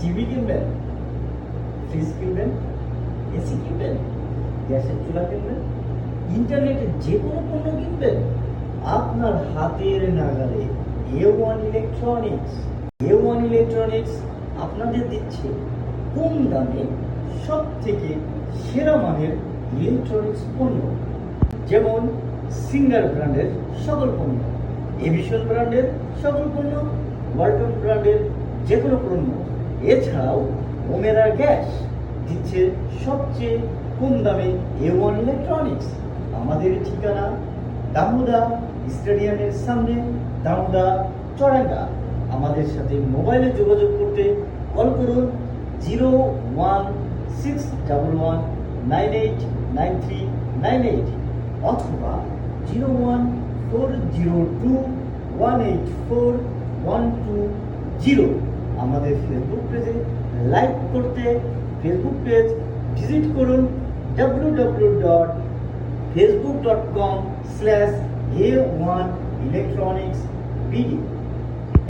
TV কিনবেন, fridge কিনবেন, AC কিনবেন, গ্যাসের চুলা কিনবেন, ইন্টারনেটের যে কোনো পণ্য কিনবেন, আপনার হাতের নাগালে A1 ইলেকট্রনিক্স। A1 ইলেকট্রনিক্স আপনাদের দিচ্ছে কম দামে সব থেকে সেরা মানের ইলেকট্রনিক্স পণ্য, যেমন সিঙ্গার ব্র্যান্ডের সকল পণ্য, এভিশন ব্র্যান্ডের সকল পণ্য, ওয়ালটন ব্র্যান্ডের যে কোনো পণ্য। এছাড়াও ওমেরা গ্যাস দিচ্ছে সবচেয়ে কম দামে A1 ইলেকট্রনিক্স। আমাদের ঠিকানা দামোদা স্টেডিয়ামের সামনে, দামোদা চড়াঙ্গা। আমাদের সাথে মোবাইলে যোগাযোগ করতে কল করুন 01611989398 অথবা 01402184120। আমাদের ফেসবুক পেজে লাইক করতে ফেসবুক পেজ ভিজিট করুন www.facebook.com/A1electronicsbd।